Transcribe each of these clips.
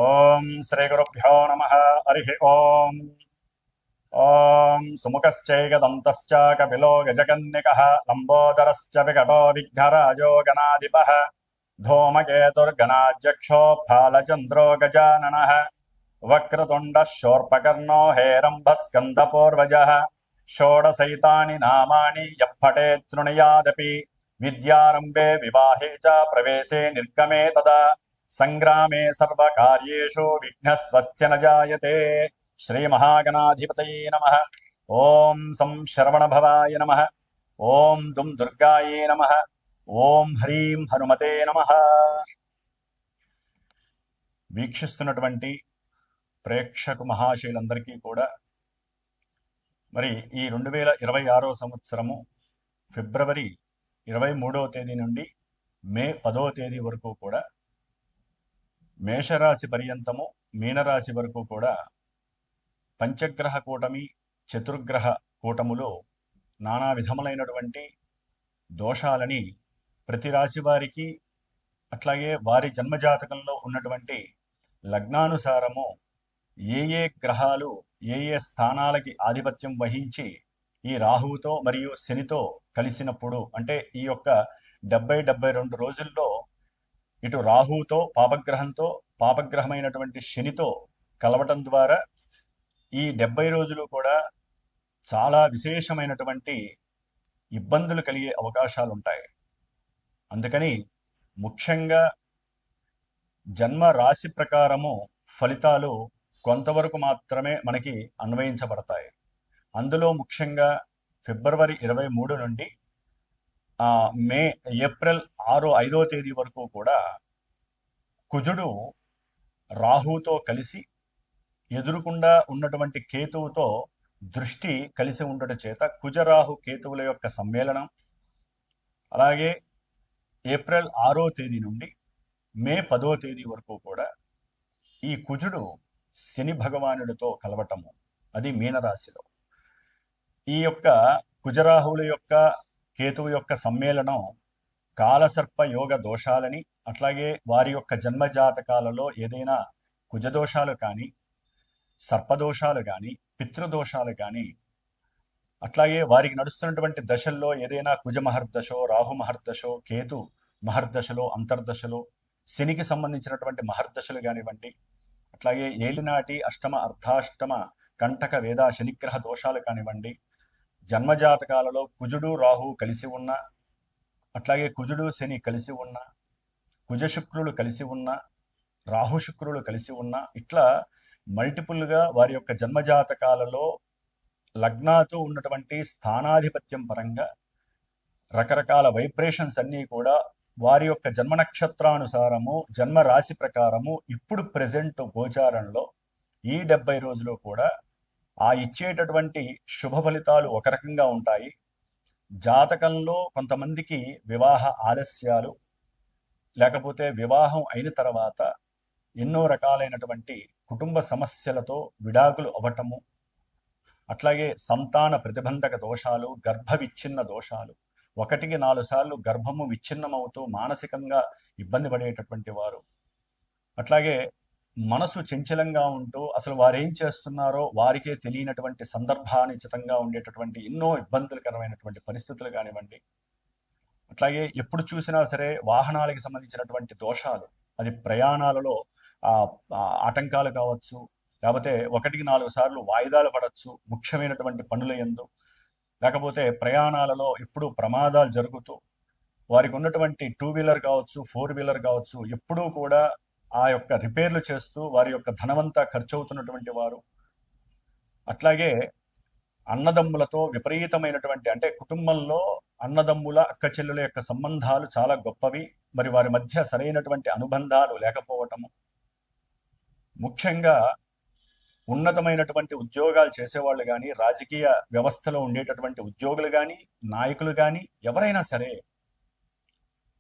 ఓం శ్రీ గురుభ్యో నమ. హరి ఓం. ఓం సుముఖశ్చైకదంతశ్చ కపిలో గజకన్నికః లంబోదరశ్చ వికటో విఘ్నరాజో గణాధిపః ధూమకేతుర్గణాధ్యక్షో ఫాలచంద్రో గజాననః వక్రతుండః శూర్పకర్ణో హేరంబస్కందపూర్వజः షోడశైతాని నామాని యః పఠేత్ శృణుయాదపి విద్యారంభే వివాహే చ ప్రవేశే నిర్గమే తదా సంగ్రామే సర్వకార్యేషు విఘ్నస్వస్య న జాయతే. శ్రీ మహాగణాధిపతయే నమః. ఓం సం శరవణభవాయ నమః. ఓం దుం దుర్గాయే నమః. ఓం హ్రీం హనుమతే నమః. వీక్షిస్తున్నటువంటి ప్రేక్షకు మహాశయులందరికీ కూడా మరి ఈ 2026 సంవత్సరము ఫిబ్రవరి 23వ తేదీ నుండి మే 10వ తేదీ వరకు కూడా మేషరాశి పర్యంతము మీనరాశి వరకు కూడా పంచగ్రహ కూటమి చతుర్గ్రహ కూటములో నానా విధములైనటువంటి దోషాలని ప్రతి రాశి వారికి అట్లాగే వారి జన్మజాతకంలో ఉన్నటువంటి లగ్నానుసారము ఏ ఏ గ్రహాలు ఏ ఏ స్థానాలకి ఆధిపత్యం వహించి ఈ రాహువుతో మరియు శనితో కలిసినప్పుడు అంటే ఈ యొక్క 72 రోజుల్లో ఇటు రాహువుతో పాపగ్రహంతో పాపగ్రహమైనటువంటి శనితో కలవటం ద్వారా ఈ 70 రోజులు కూడా చాలా విశేషమైనటువంటి ఇబ్బందులు కలిగే అవకాశాలు ఉంటాయి. అందుకని ముఖ్యంగా జన్మ రాశి ప్రకారము ఫలితాలు కొంతవరకు మాత్రమే మనకి అన్వయించబడతాయి. అందులో ముఖ్యంగా ఫిబ్రవరి 23 నుండి ఏప్రిల్ 5వ తేదీ వరకు కూడా కుజుడు రాహుతో కలిసి ఎదురుకుండా ఉన్నటువంటి కేతువుతో దృష్టి కలిసి ఉండటం చేత కుజరాహు కేతువుల యొక్క సమ్మేళనం, అలాగే ఏప్రిల్ 6వ తేదీ నుండి మే 10వ తేదీ వరకు కూడా ఈ కుజుడు శని భగవానుడితో కలవటము, అది మీనరాశిలో. ఈ యొక్క కుజరాహువుల యొక్క కేతువు యొక్క సమ్మేళనం కాలసర్ప యోగ దోషాలని, అట్లాగే వారి యొక్క జన్మజాతకాలలో ఏదైనా కుజదోషాలు కానీ సర్పదోషాలు కానీ పితృదోషాలు కానీ, అట్లాగే వారికి నడుస్తున్నటువంటి దశల్లో ఏదైనా కుజ మహర్దశో రాహు మహర్దశో కేతు మహర్దశలో అంతర్దశలో శనికి సంబంధించినటువంటి మహర్దశలు కానివ్వండి, అట్లాగే ఏలినాటి అష్టమ అర్ధాష్టమ కంటక వేద శనిగ్రహ దోషాలు కానివ్వండి, జన్మజాతకాలలో కుజుడు రాహు కలిసి ఉన్న, అట్లాగే కుజుడు శని కలిసి ఉన్న, కుజ శుక్రులు కలిసి ఉన్న, రాహు శుక్రులు కలిసి ఉన్న, ఇట్లా మల్టిపుల్గా వారి యొక్క జన్మజాతకాలలో లగ్నాతో ఉన్నటువంటి స్థానాధిపత్యం పరంగా రకరకాల వైబ్రేషన్స్ అన్నీ కూడా వారి యొక్క జన్మ నక్షత్రానుసారము జన్మ రాశి ప్రకారము ఇప్పుడు ప్రెజెంట్ గోచారంలో ఈ 70 రోజులు కూడా ఆ ఇచ్చేటటువంటి శుభ ఫలితాలు ఒక రకంగా ఉంటాయి. జాతకంలో కొంతమందికి వివాహ ఆలస్యాలు, లేకపోతే వివాహం అయిన తర్వాత ఎన్నో రకాలైనటువంటి కుటుంబ సమస్యలతో విడాకులు అవ్వటము, అట్లాగే సంతాన ప్రతిబంధక దోషాలు, గర్భ విచ్ఛిన్న దోషాలు, 1-4 సార్లు గర్భము విచ్ఛిన్నమవుతూ మానసికంగా ఇబ్బంది పడేటటువంటి వారు, అట్లాగే మనసు చంచలంగా ఉంటూ అసలు వారేం చేస్తున్నారో వారికే తెలియనటువంటి సందర్భానుచితంగా ఉండేటటువంటి ఎన్నో ఇబ్బందులకరమైనటువంటి పరిస్థితులు కానివ్వండి, అట్లాగే ఎప్పుడు చూసినా సరే వాహనాలకు సంబంధించినటువంటి దోషాలు, అది ప్రయాణాలలో ఆటంకాలు కావచ్చు, లేకపోతే 1-4 సార్లు వాయిదాలు పడవచ్చు ముఖ్యమైనటువంటి పనుల యందు, లేకపోతే ప్రయాణాలలో ఎప్పుడు ప్రమాదాలు జరుగుతూ వారికి ఉన్నటువంటి 2 వీలర్ కావచ్చు 4 వీలర్ కావచ్చు ఎప్పుడూ కూడా ఆ యొక్క రిపేర్లు చేస్తూ వారి యొక్క ధనమంతా ఖర్చు అవుతున్నటువంటి వారు, అట్లాగే అన్నదమ్ములతో విపరీతమైనటువంటి అంటే కుటుంబంలో అన్నదమ్ముల అక్క చెల్లుల యొక్క సంబంధాలు చాలా గొప్పవి, మరి వారి మధ్య సరైనటువంటి అనుబంధాలు లేకపోవటము, ముఖ్యంగా ఉన్నతమైనటువంటి ఉద్యోగాలు చేసేవాళ్ళు కానీ రాజకీయ వ్యవస్థలో ఉండేటటువంటి ఉద్యోగులు కానీ నాయకులు కానీ ఎవరైనా సరే,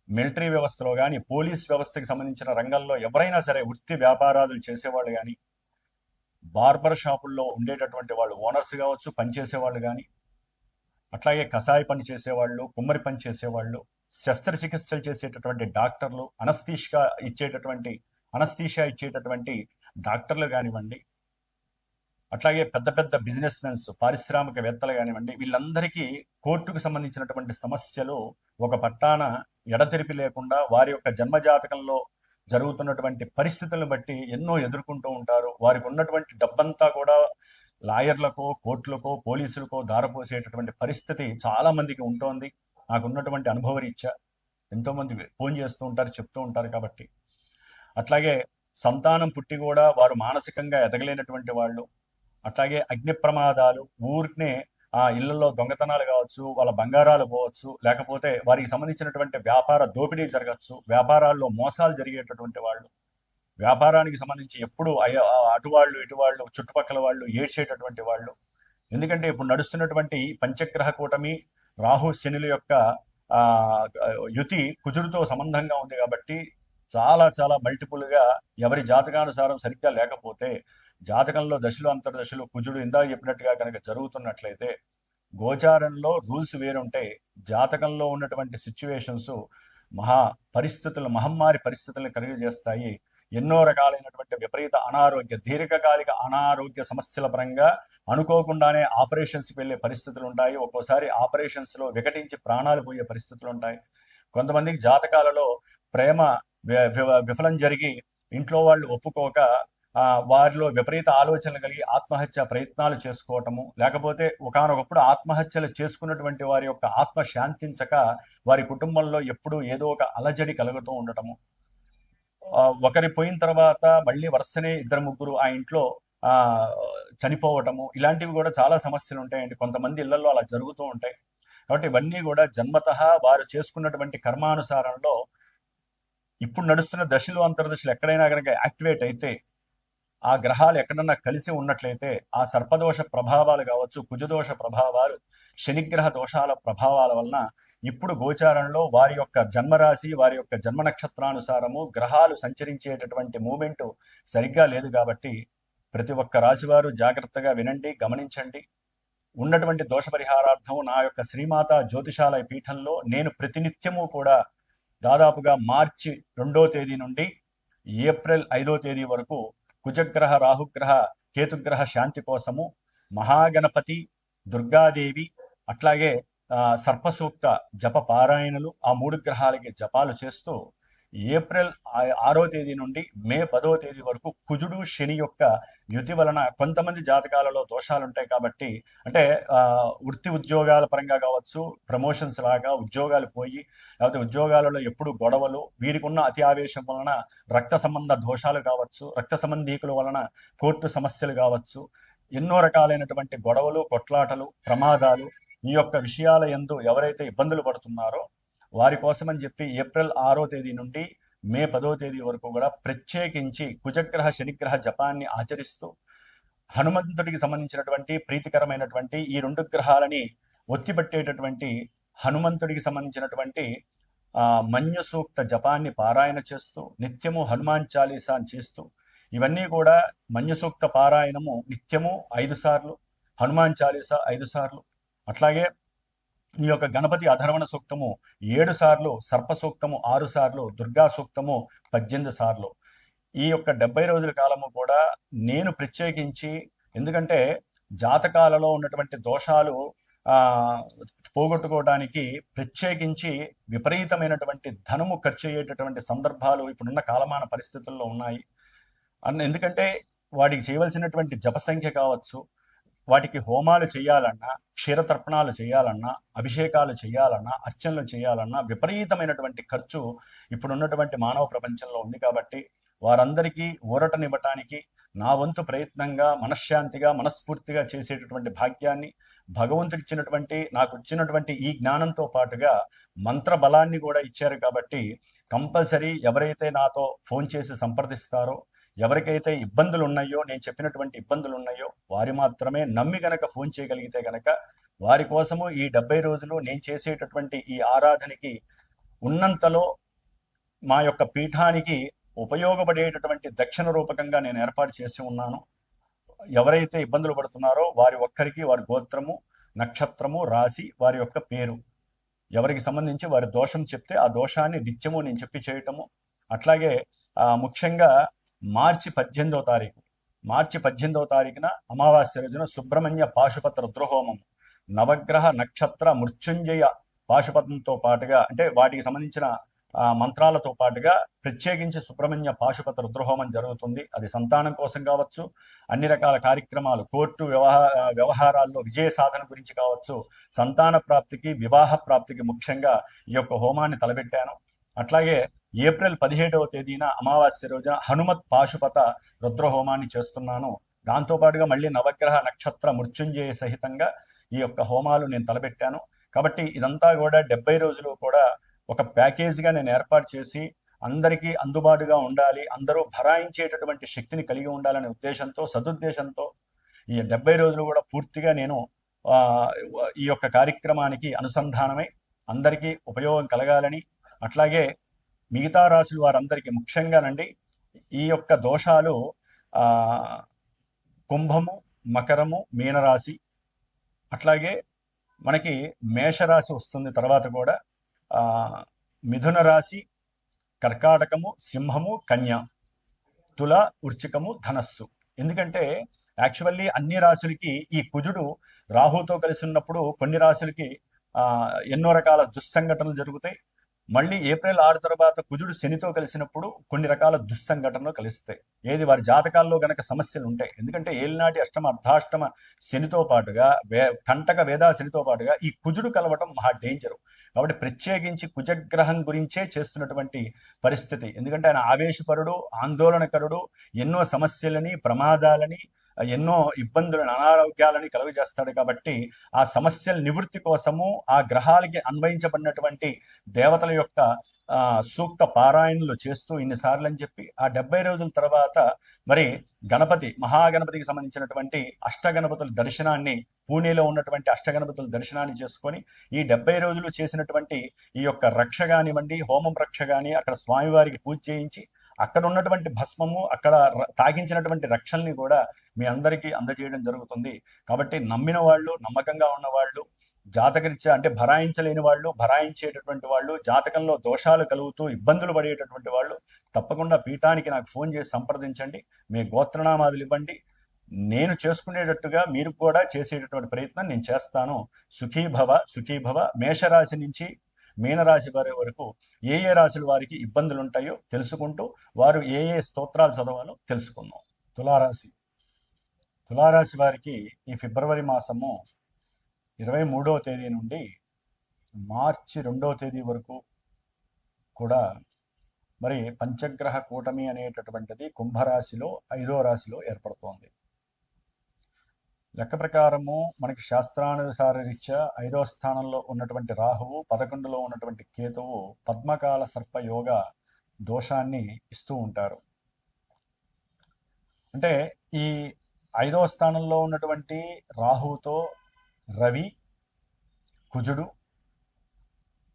మిలిటరీ వ్యవస్థలో కానీ పోలీస్ వ్యవస్థకి సంబంధించిన రంగంలో ఎవరైనా సరే వృత్తి వ్యాపారాలు చేసేవాళ్ళు కానీ, బార్బర్ షాపుల్లో ఉండేటటువంటి వాళ్ళు ఓనర్స్ కావచ్చు పనిచేసేవాళ్ళు కానీ, అట్లాగే కషాయి పని చేసేవాళ్ళు, కుమ్మరి పని చేసేవాళ్ళు, శస్త్రచికిత్సలు చేసేటటువంటి డాక్టర్లు, అనస్థీషియా ఇచ్చేటటువంటి అనస్థీషియా ఇచ్చేటటువంటి డాక్టర్లు కానివ్వండి, అట్లాగే పెద్ద పెద్ద బిజినెస్ మెన్స్, పారిశ్రామికవేత్తలు కానివ్వండి, వీళ్ళందరికీ కోర్టుకు సంబంధించినటువంటి సమస్యలు ఒక పట్టాన ఎడతెరిపి లేకుండా వారి యొక్క జన్మజాతకంలో జరుగుతున్నటువంటి పరిస్థితులను బట్టి ఎన్నో ఎదుర్కొంటూ ఉంటారు. వారికి ఉన్నటువంటి డబ్బంతా కూడా లాయర్లకో, కోర్టులకో, పోలీసులకో దారపోసేటటువంటి పరిస్థితి చాలా మందికి ఉంటోంది. నాకున్నటువంటి అనుభవరీత్యా ఎంతోమంది ఫోన్ చేస్తూ ఉంటారు, చెప్తూ ఉంటారు. కాబట్టి అట్లాగే సంతానం పుట్టి కూడా వారు మానసికంగా ఎదగలేనటువంటి వాళ్ళు, అట్లాగే అగ్ని ప్రమాదాలు, ఊరినే ఆ ఇళ్లలో దొంగతనాలు కావచ్చు, వాళ్ళ బంగారాలు పోవచ్చు, లేకపోతే వారికి సంబంధించినటువంటి వ్యాపార దోపిడీ జరగచ్చు, వ్యాపారాల్లో మోసాలు జరిగేటటువంటి వాళ్ళు, వ్యాపారానికి సంబంధించి ఎప్పుడు అటువాళ్ళు ఇటువాళ్ళు చుట్టుపక్కల వాళ్ళు ఏడ్చేటటువంటి వాళ్ళు. ఎందుకంటే ఇప్పుడు నడుస్తున్నటువంటి పంచగ్రహ కూటమి రాహు శనుల యొక్క యుతి కుజుడితో సంబంధంగా ఉంది. కాబట్టి చాలా చాలా మల్టిపుల్గా ఎవరి జాతకానుసారం సరిగ్గా లేకపోతే, జాతకంలో దశలు అంతర్దశలు కుజుడు ఇందాక చెప్పినట్టుగా కనుక జరుగుతున్నట్లయితే, గోచారంలో రూల్స్ వేరుంటాయి. జాతకంలో ఉన్నటువంటి సిచ్యువేషన్స్ మహమ్మారి పరిస్థితులను కలిగజేస్తాయి. ఎన్నో రకాలైనటువంటి విపరీత అనారోగ్య, దీర్ఘకాలిక అనారోగ్య సమస్యల పరంగా అనుకోకుండానే ఆపరేషన్స్కి వెళ్ళే పరిస్థితులు ఉంటాయి. ఒక్కోసారి ఆపరేషన్స్లో వికటించి ప్రాణాలు పోయే పరిస్థితులు ఉంటాయి. కొంతమందికి జాతకాలలో ప్రేమ విఫలం జరిగి ఇంట్లో వాళ్ళు ఒప్పుకోక వారిలో విపరీత ఆలోచనలు కలిగి ఆత్మహత్య ప్రయత్నాలు చేసుకోవటము, లేకపోతే ఒకానొకప్పుడు ఆత్మహత్యలు చేసుకున్నటువంటి వారి యొక్క ఆత్మ శాంతించక వారి కుటుంబంలో ఎప్పుడూ ఏదో ఒక అలజడి కలుగుతూ ఉండటము, ఒకరి పోయిన తర్వాత మళ్ళీ వరుసనే ఇద్దరు ముగ్గురు ఆ ఇంట్లో చనిపోవటము, ఇలాంటివి కూడా చాలా సమస్యలు ఉంటాయండి. కొంతమంది ఇళ్లలో అలా జరుగుతూ ఉంటాయి. కాబట్టి ఇవన్నీ కూడా జన్మతః వారు చేసుకున్నటువంటి కర్మానుసారంలో ఇప్పుడు నడుస్తున్న దశలు అంతర్దశలు ఎక్కడైనా కనుక యాక్టివేట్ అయితే, ఆ గ్రహాలు ఎక్కడన్నా కలిసి ఉన్నట్లయితే, ఆ సర్పదోష ప్రభావాలు కావచ్చు, కుజదోష ప్రభావాలు, శనిగ్రహ దోషాల ప్రభావాల వలన ఇప్పుడు గోచారంలో వారి యొక్క జన్మరాశి, వారి యొక్క జన్మ నక్షత్రానుసారము గ్రహాలు సంచరించేటటువంటి మూమెంట్ సరిగ్గా లేదు. కాబట్టి ప్రతి ఒక్క రాశివారు జాగ్రత్తగా వినండి, గమనించండి. ఉన్నటువంటి దోష పరిహారార్థం నా యొక్క శ్రీమాత జ్యోతిషాలయ పీఠంలో నేను ప్రతినిత్యము కూడా దాదాపుగా మార్చి 2వ తేదీ నుండి ఏప్రిల్ 5వ తేదీ వరకు కుజగ్రహ, రాహుగ్రహ, కేతుగ్రహ శాంతి కోసము మహాగణపతి, దుర్గాదేవి, అట్లాగే సర్పసూక్త జప పారాయణలు, ఆ 3 గ్రహాలకి జపాలు చేస్తూ ఏప్రిల్ 6వ తేదీ నుండి మే 10వ తేదీ వరకు కుజుడు శని యొక్క యుతి వలన కొంతమంది జాతకాలలో దోషాలు ఉంటాయి. కాబట్టి అంటే వృత్తి ఉద్యోగాల పరంగా కావచ్చు, ప్రమోషన్స్ లాగా ఉద్యోగాలు పోయి, లేకపోతే ఉద్యోగాలలో ఎప్పుడు గొడవలు, వీరికి ఉన్న అతి ఆవేశం వలన రక్త సంబంధ దోషాలు కావచ్చు, రక్త సంబంధీకుల వలన కోర్టు సమస్యలు కావచ్చు, ఎన్నో రకాలైనటువంటి గొడవలు, కొట్లాటలు, ప్రమాదాలు, ఈ యొక్క విషయాల యందు ఎవరైతే ఇబ్బందులు పడుతున్నారో వారి కోసమని చెప్పి ఏప్రిల్ 6వ తేదీ నుండి మే 10వ తేదీ వరకు కూడా ప్రత్యేకించి కుజగ్రహ శనిగ్రహ జపాన్ని ఆచరిస్తూ హనుమంతుడికి సంబంధించినటువంటి ప్రీతికరమైనటువంటి ఈ 2 గ్రహాలని ఒత్తిపట్టేటటువంటి హనుమంతుడికి సంబంధించినటువంటి మన్యు సూక్త జపాన్ని పారాయణ చేస్తూ నిత్యము హనుమాన్ చాలీసా చేస్తూ, ఇవన్నీ కూడా మన్యు సూక్త పారాయణము నిత్యము 5 సార్లు, హనుమాన్ చాలీసా 5 సార్లు, అట్లాగే ఈ యొక్క గణపతి అధర్వణ సూక్తము 7 సార్లు, సర్ప సూక్తము 6 సార్లు, దుర్గా సూక్తము 18 సార్లు. ఈ యొక్క 70 రోజుల కాలము కూడా నేను ప్రత్యేకించి, ఎందుకంటే జాతకాలలో ఉన్నటువంటి దోషాలు పోగొట్టుకోవడానికి ప్రత్యేకించి విపరీతమైనటువంటి ధనము ఖర్చు అయ్యేటటువంటి సందర్భాలు ఇప్పుడున్న కాలమాన పరిస్థితుల్లో ఉన్నాయి. ఎందుకంటే వాటికి చేయవలసినటువంటి జప సంఖ్య కావచ్చు, వాటికి హోమాలు చేయాలన్నా, క్షీరతర్పణాలు చేయాలన్నా, అభిషేకాలు చేయాలన్నా, అర్చనలు చేయాలన్నా విపరీతమైనటువంటి ఖర్చు ఇప్పుడున్నటువంటి మానవ ప్రపంచంలో ఉంది. కాబట్టి వారందరికీ ఊరటనివ్వటానికి నా వంతు ప్రయత్నంగా మనశ్శాంతిగా మనస్ఫూర్తిగా చేసేటటువంటి భాగ్యాన్ని భగవంతుడిచ్చినటువంటి, నాకు ఇచ్చినటువంటి ఈ జ్ఞానంతో పాటుగా మంత్ర బలాన్ని కూడా ఇచ్చారు. కాబట్టి కంపల్సరీ ఎవరైతే నాతో ఫోన్ చేసి సంప్రదిస్తారో, ఎవరికైతే ఇబ్బందులు ఉన్నాయో, నేను చెప్పినటువంటి ఇబ్బందులు ఉన్నాయో, వారి మాత్రమే నమ్మి గనక ఫోన్ చేయగలిగితే గనక వారి కోసము ఈ 70 రోజులు నేను చేసేటటువంటి ఈ ఆరాధనకి ఉన్నంతలో మా యొక్క పీఠానికి ఉపయోగపడేటటువంటి దక్షిణ రూపకంగా నేను ఏర్పాటు చేసి ఉన్నాను. ఎవరైతే ఇబ్బందులు పడుతున్నారో వారి ఒక్కరికి వారి గోత్రము, నక్షత్రము, రాశి, వారి యొక్క పేరు, ఎవరికి సంబంధించి వారి దోషం చెప్తే ఆ దోషాన్ని నిత్యము నేను చెప్పి చేయటము, అట్లాగే ముఖ్యంగా మార్చి 18వ తారీఖున అమావాస్య రోజున సుబ్రహ్మణ్య పాశుపత రుద్రహోమం, నవగ్రహ నక్షత్ర మృత్యుంజయ పాశుపతంతో పాటుగా, అంటే వాటికి సంబంధించిన మంత్రాలతో పాటుగా ప్రత్యేకించి సుబ్రహ్మణ్య పాశుపత రుద్రహోమం జరుగుతుంది. అది సంతానం కోసం కావచ్చు, అన్ని రకాల కార్యక్రమాలు, కోర్టు వ్యవహారాల్లో విజయ సాధన గురించి కావచ్చు, సంతాన ప్రాప్తికి, వివాహ ప్రాప్తికి ముఖ్యంగా ఈ యొక్క హోమాన్ని తలపెట్టాను. అట్లాగే ఏప్రిల్ 17వ తేదీన అమావాస్య రోజున హనుమత్ పాశుపత రుద్రహోమాన్ని చేస్తున్నాను. దాంతోపాటుగా మళ్ళీ నవగ్రహ నక్షత్ర మృత్యుంజయ సహితంగా ఈ యొక్క హోమాలు నేను తలపెట్టాను. కాబట్టి ఇదంతా కూడా 70 రోజులు కూడా ఒక ప్యాకేజీగా నేను ఏర్పాటు చేసి అందరికీ అందుబాటుగా ఉండాలి, అందరూ భరాయించేటటువంటి శక్తిని కలిగి ఉండాలనే ఉద్దేశంతో, సదుద్దేశంతో ఈ 70 రోజులు కూడా పూర్తిగా నేను ఈ యొక్క కార్యక్రమానికి అనుసంధానమై అందరికీ ఉపయోగం కలగాలని, అట్లాగే మిగతా రాశులు వారందరికీ ముఖ్యంగానండి ఈ యొక్క దోషాలు కుంభము, మకరము, మీనరాశి, అట్లాగే మనకి మేషరాశి వస్తుంది. తర్వాత కూడా మిథున రాశి, కర్కాటకము, సింహము, కన్య, తుల, వృశ్చికము, ధనస్సు. ఎందుకంటే యాక్చువల్లీ అన్ని రాశులకి ఈ కుజుడు రాహుతో కలిసి ఉన్నప్పుడు కొన్ని రాశులకి ఎన్నో రకాల దుస్సంఘటనలు జరుగుతాయి. మళ్ళీ ఏప్రిల్ 6 తర్వాత కుజుడు శనితో కలిసినప్పుడు కొన్ని రకాల దుస్సంఘటనలు కలుస్తాయి. ఏది వారి జాతకాల్లో గనక సమస్యలు ఉంటాయి. ఎందుకంటే ఏలినాటి అష్టమ అర్ధాష్టమ శనితో పాటుగా కంటక వేదా శనితో పాటుగా ఈ కుజుడు కలవటం మహా డేంజరు. కాబట్టి ప్రత్యేకించి కుజగ్రహం గురించే చేస్తున్నటువంటి పరిస్థితి. ఎందుకంటే ఆయన ఆవేశపరుడు, ఆందోళనకరుడు, ఎన్నో సమస్యలని, ప్రమాదాలని, ఎన్నో ఇబ్బందులను, అనారోగ్యాలని కలుగజేస్తాడు. కాబట్టి ఆ సమస్యల నివృత్తి కోసము ఆ గ్రహాలకి అన్వయించబడినటువంటి దేవతల యొక్క సూక్త పారాయణలు చేస్తూ ఇన్నిసార్లు అని చెప్పి ఆ 70 రోజుల తర్వాత మరి గణపతి, మహాగణపతికి సంబంధించినటువంటి అష్టగణపతుల దర్శనాన్ని, పూణేలో ఉన్నటువంటి అష్టగణపతుల దర్శనాన్ని చేసుకొని ఈ 70 రోజులు చేసినటువంటి ఈ యొక్క రక్ష కానివ్వండి, హోమం రక్ష కానీ, అక్కడ స్వామివారికి పూజ చేయించి అక్కడ ఉన్నటువంటి భస్మము, అక్కడ తాగించినటువంటి రక్షల్ని కూడా మీ అందరికీ అందజేయడం జరుగుతుంది. కాబట్టి నమ్మిన వాళ్ళు, నమ్మకంగా ఉన్నవాళ్ళు, జాతకరీత్యా అంటే భరాయించలేని వాళ్ళు, భరాయించేటటువంటి వాళ్ళు, జాతకంలో దోషాలు కలుగుతూ ఇబ్బందులు పడేటటువంటి వాళ్ళు తప్పకుండా పీఠానికి నాకు ఫోన్ చేసి సంప్రదించండి. మీ గోత్రనామాదులు ఇవ్వండి. నేను చేసుకునేటట్టుగా మీరు కూడా చేసేటటువంటి ప్రయత్నం నేను చేస్తాను. సుఖీభవ. మేషరాశి నుంచి మీనరాశి వారి వరకు ఏ రాశుల వారికి ఇబ్బందులు ఉంటాయో తెలుసుకుంటూ వారు ఏ స్తోత్రాలు చదవాలో తెలుసుకుందాం. తులారాశి వారికి ఈ ఫిబ్రవరి మాసము 23వ తేదీ నుండి మార్చి 2వ తేదీ వరకు కూడా మరి పంచగ్రహ కూటమి అనేటటువంటిది కుంభరాశిలో 5వ రాశిలో ఏర్పడుతోంది. లెక్క ప్రకారము మనకి శాస్త్రానుసార రీత్యా 5వ స్థానంలో ఉన్నటువంటి రాహువు, 11లో ఉన్నటువంటి కేతువు పద్మకాల సర్పయోగ దోషాన్ని ఇస్తూ ఉంటారు. అంటే ఈ 5వ స్థానంలో ఉన్నటువంటి రాహువుతో రవి, కుజుడు,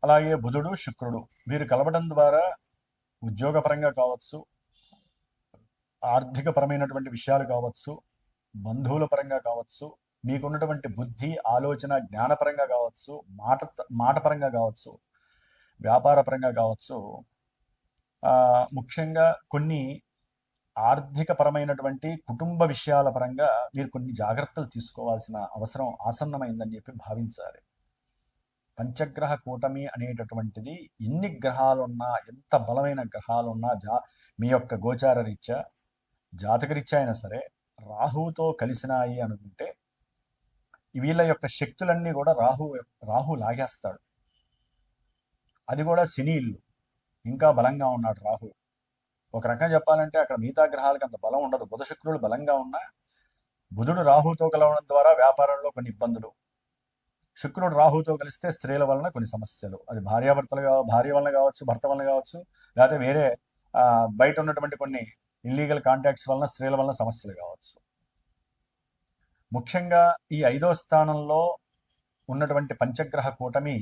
అలాగే బుధుడు, శుక్రుడు వీరు కలవడం ద్వారా ఉద్యోగపరంగా కావచ్చు, ఆర్థికపరమైనటువంటి విషయాలు కావచ్చు, బంధువుల పరంగా కావచ్చు, మీకున్నటువంటి బుద్ధి, ఆలోచన, జ్ఞానపరంగా కావచ్చు, మాట పరంగా కావచ్చు, వ్యాపార పరంగా కావచ్చు, ముఖ్యంగా కొన్ని ఆర్థిక పరమైనటువంటి కుటుంబ విషయాల పరంగా మీరు కొన్ని జాగ్రత్తలు తీసుకోవాల్సిన అవసరం ఆసన్నమైందని చెప్పి భావించాలి. పంచగ్రహ కూటమి అనేటటువంటిది ఎన్ని గ్రహాలున్నా, ఎంత బలమైన గ్రహాలున్నా, మీ యొక్క గోచార రీత్యా, జాతకరీత్యా అయినా సరే రాహువుతో కలిసినాయి అనుకుంటే వీళ్ళ యొక్క శక్తులన్నీ కూడా రాహు లాగేస్తాడు. అది కూడా శని ఇల్లు, ఇంకా బలంగా ఉన్నాడు రాహు. ఒక రకంగా చెప్పాలంటే అక్కడ మిగతా గ్రహాలకు అంత బలం ఉండదు. బుధ శుక్రుడు బలంగా ఉన్నా బుధుడు రాహుతో కలవడం ద్వారా వ్యాపారంలో కొన్ని ఇబ్బందులు, శుక్రుడు రాహుతో కలిస్తే స్త్రీల వలన కొన్ని సమస్యలు, అది భార్య వలన కావచ్చు, భర్త వలన కావచ్చు, లేకపోతే వేరే బయట ఉన్నటువంటి కొన్ని ఇల్లీగల్ కాంటాక్ట్స్ వలన, స్త్రీల వలన సమస్యలు కావచ్చు. ముఖ్యంగా ఈ 5వ స్థానంలో ఉన్నటువంటి పంచగ్రహ కూటమి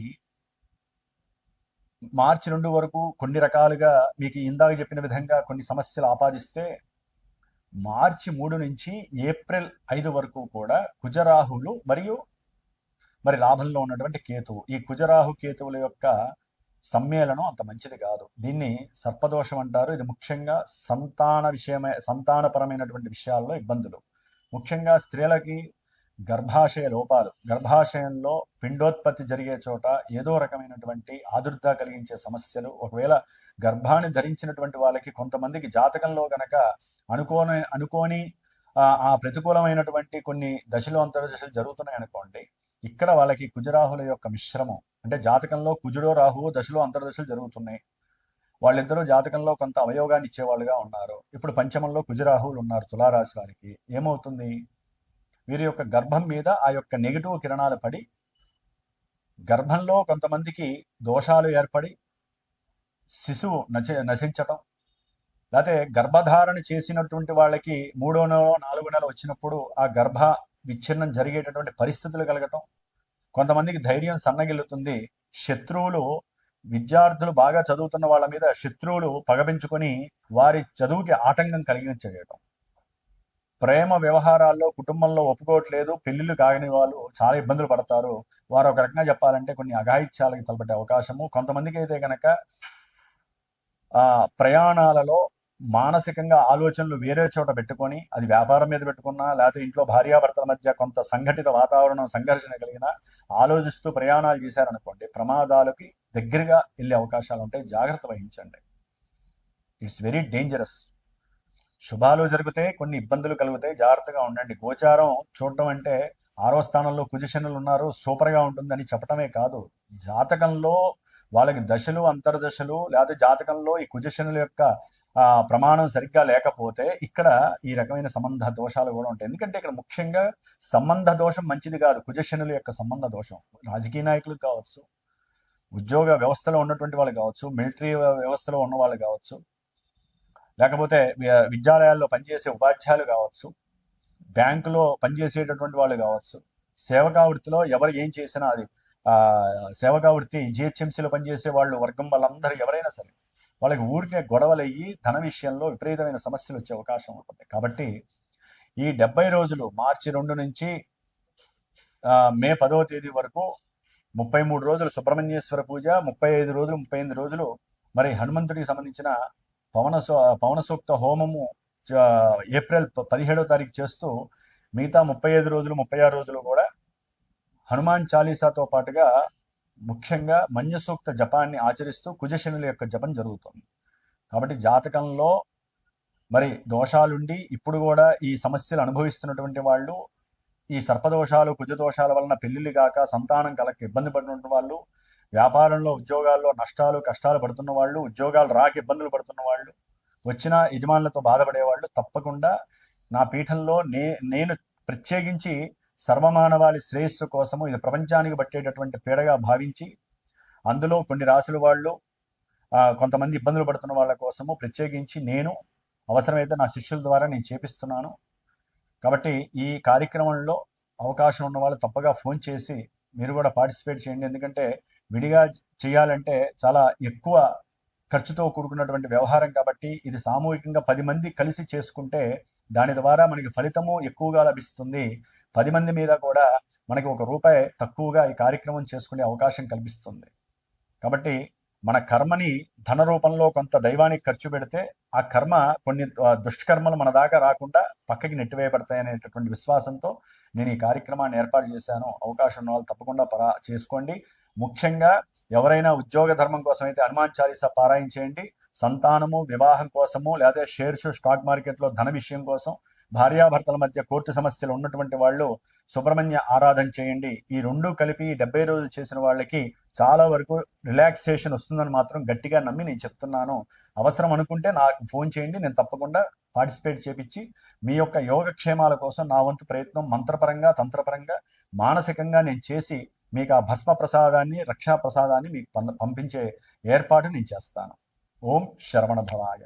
మార్చి 2 వరకు కొన్ని రకాలుగా మీకు ఇందాక చెప్పిన విధంగా కొన్ని సమస్యలు ఆపాదిస్తే, మార్చి 3 నుంచి ఏప్రిల్ 5 వరకు కూడా కుజరాహులు మరియు మరి లాభంలో ఉన్నటువంటి కేతువు, ఈ కుజరాహు కేతువుల యొక్క సమ్మేళనం అంత మంచిది కాదు. దీన్ని సర్పదోషం అంటారు. ఇది ముఖ్యంగా సంతానపరమైనటువంటి విషయాల్లో ఇబ్బందులు. ముఖ్యంగా స్త్రీలకి గర్భాశయ లోపాలు, గర్భాశయంలో పిండోత్పత్తి జరిగే చోట ఏదో రకమైనటువంటి ఆదుర్ద కలిగించే సమస్యలు, ఒకవేళ గర్భాన్ని ధరించినటువంటి వాళ్ళకి కొంతమందికి జాతకంలో గనక అనుకోని ఆ ప్రతికూలమైనటువంటి కొన్ని దశలు అంతర్దశలు జరుగుతున్నాయి అనుకోండి, ఇక్కడ వాళ్ళకి కుజరాహుల యొక్క మిశ్రమం, అంటే జాతకంలో కుజుడో రాహువు దశలు అంతర్దశలు జరుగుతున్నాయి. వాళ్ళిద్దరూ జాతకంలో కొంత అవయోగాన్ని ఇచ్చేవాళ్ళుగా ఉన్నారు. ఇప్పుడు పంచమంలో కుజరాహువులు ఉన్నారు తులారాశి వారికి. ఏమవుతుంది? వీరి యొక్క గర్భం మీద ఆ యొక్క నెగిటివ్ కిరణాలు పడి గర్భంలో కొంతమందికి దోషాలు ఏర్పడి శిశువు నశించటం, లేకపోతే గర్భధారణ చేసినటువంటి వాళ్ళకి 3వ నెల 4వ నెల వచ్చినప్పుడు ఆ గర్భ విచ్ఛిన్నం జరిగేటటువంటి పరిస్థితులు కలగటం, కొంతమందికి ధైర్యం సన్నగిల్లుతుంది. శత్రువులు, విద్యార్థులు బాగా చదువుతున్న వాళ్ళ మీద శత్రువులు పగబెంచుకొని వారి చదువుకి ఆటంకం కలిగించడం, ప్రేమ వ్యవహారాల్లో కుటుంబంలో ఒప్పుకోవట్లేదు, పెళ్లిళ్ళు కాగని వాళ్ళు చాలా ఇబ్బందులు పడతారు. వారు ఒక రకంగా చెప్పాలంటే కొన్ని అఘాయిత్యాలకు తలపెట్టే అవకాశము. కొంతమందికి అయితే కనుక ప్రయాణాలలో మానసికంగా ఆలోచనలు వేరే చోట పెట్టుకొని, అది వ్యాపారం మీద పెట్టుకున్నా, లేకపోతే ఇంట్లో భార్యాభర్తల మధ్య కొంత సంఘటిత వాతావరణం, సంఘర్షణ కలిగిన ఆలోచిస్తూ ప్రయాణాలు చేశారనుకోండి, ప్రమాదాలకి దగ్గరగా వెళ్ళే అవకాశాలు ఉంటాయి. జాగ్రత్త వహించండి. It's very dangerous. శుభాలు జరిగితే కొన్ని ఇబ్బందులు కలుగుతాయి, జాగ్రత్తగా ఉండండి. గోచారం చూడటం అంటే 6వ స్థానంలో కుజశనులు ఉన్నారు, సూపర్గా ఉంటుందని చెప్పటమే కాదు, జాతకంలో వాళ్ళకి దశలు అంతర్దశలు, లేకపోతే జాతకంలో ఈ కుజశనుల యొక్క ప్రమాణం సరిగ్గా లేకపోతే ఇక్కడ ఈ రకమైన సంబంధ దోషాలు కూడా ఉంటాయి. ఎందుకంటే ఇక్కడ ముఖ్యంగా సంబంధ దోషం మంచిది కాదు. కుజశనుల యొక్క సంబంధ దోషం రాజకీయ నాయకులకు కావచ్చు, ఉద్యోగ వ్యవస్థలో ఉన్నటువంటి వాళ్ళు కావచ్చు, మిలిటరీ వ్యవస్థలో ఉన్న వాళ్ళు కావచ్చు, లేకపోతే విద్యాలయాల్లో పనిచేసే ఉపాధ్యాయులు కావచ్చు, బ్యాంకులో పనిచేసేటటువంటి వాళ్ళు కావచ్చు, సేవకా వృత్తిలో ఎవరు ఏం చేసినా అది సేవకా వృత్తి జిహెచ్ఎంసీలో పనిచేసే వాళ్ళు వర్గం వాళ్ళందరూ ఎవరైనా సరే వాళ్ళకి ఊరికే గొడవలు అయ్యి ధన విషయంలో విపరీతమైన సమస్యలు వచ్చే అవకాశం ఉంటుంది. కాబట్టి ఈ 70 రోజులు మార్చి 2 నుంచి మే 10వ తేదీ వరకు 33 రోజులు సుబ్రహ్మణ్యేశ్వర పూజ, 35 రోజులు మరి హనుమంతుడికి సంబంధించిన పవన సూక్త హోమము ఏప్రిల్ 17వ తారీఖు చేస్తూ మిగతా 35 రోజులు 36 రోజులు కూడా హనుమాన్ చాలీసాతో పాటుగా ముఖ్యంగా మన్య సూక్త జపాన్ని ఆచరిస్తూ కుజశనుల యొక్క జపం జరుగుతుంది. కాబట్టి జాతకంలో మరి దోషాలుండి ఇప్పుడు కూడా ఈ సమస్యలు అనుభవిస్తున్నటువంటి వాళ్ళు, ఈ సర్పదోషాలు కుజదోషాల వలన పెళ్లిళ్ళు కాక సంతానం కలక ఇబ్బంది పడినటువంటి వాళ్ళు, వ్యాపారంలో ఉద్యోగాల్లో నష్టాలు కష్టాలు పడుతున్న వాళ్ళు, ఉద్యోగాలు రాక ఇబ్బందులు పడుతున్న వాళ్ళు, వచ్చిన యజమానులతో బాధపడేవాళ్ళు తప్పకుండా నా పీఠంలో నేను ప్రత్యేకించి సర్వమానవాళి శ్రేయస్సు కోసము, ఇది ప్రపంచానికి పట్టేటటువంటి పీడగా భావించి అందులో కొన్ని రాసుల వాళ్ళు, కొంతమంది ఇబ్బందులు పడుతున్న వాళ్ళ కోసము ప్రత్యేకించి నేను అవసరమైతే నా శిష్యుల ద్వారా నేను చేపిస్తున్నాను. కాబట్టి ఈ కార్యక్రమంలో అవకాశం ఉన్న వాళ్ళు తప్పగా ఫోన్ చేసి మీరు కూడా పార్టిసిపేట్ చేయండి. ఎందుకంటే విడిగా చేయాలంటే చాలా ఎక్కువ ఖర్చుతో కూడుకున్నటువంటి వ్యవహారం కాబట్టి ఇది సామూహికంగా 10 మంది కలిసి చేసుకుంటే దాని ద్వారా మనకి ఫలితము ఎక్కువగా లభిస్తుంది. 10 మంది మీద కూడా మనకి ₹1 తక్కువగా ఈ కార్యక్రమం చేసుకునే అవకాశం కల్పిస్తుంది. కాబట్టి మన కర్మని ధన రూపంలో కొంత దైవానికి ఖర్చు పెడితే ఆ కర్మ కొన్ని దుష్కర్మలు మన దాకా రాకుండా పక్కకి నెట్టివేయబడతాయి అనేటటువంటి విశ్వాసంతో నేను ఈ కార్యక్రమాన్ని ఏర్పాటు చేశాను. అవకాశం ఉన్న వాళ్ళు తప్పకుండా చేసుకోండి. ముఖ్యంగా ఎవరైనా ఉద్యోగ ధర్మం కోసం అయితే హనుమాన్ చాలీసా పారాయణ చేయండి. సంతానము, వివాహం కోసము, లేదా షేర్స్ స్టాక్ మార్కెట్లో ధన విషయం కోసం, భార్యాభర్తల మధ్య కోర్టు సమస్యలు ఉన్నటువంటి వాళ్ళు సుబ్రహ్మణ్య ఆరాధన చేయండి. ఈ రెండు కలిపి 70 రోజులు చేసిన వాళ్ళకి చాలా వరకు రిలాక్సేషన్ వస్తుందని మాత్రం గట్టిగా నమ్మి నేను చెప్తున్నాను. అవసరం అనుకుంటే నాకు ఫోన్ చేయండి, నేను తప్పకుండా పార్టిసిపేట్ చేపించి మీ యొక్క యోగక్షేమాల కోసం నా వంతు ప్రయత్నం మంత్రపరంగా, తంత్రపరంగా, మానసికంగా నేను చేసి మీకు ఆ భస్మ ప్రసాదాన్ని, రక్షా ప్రసాదాన్ని మీకు పంపించే ఏర్పాటు నేను చేస్తాను. ఓం శరవణ భవాయ.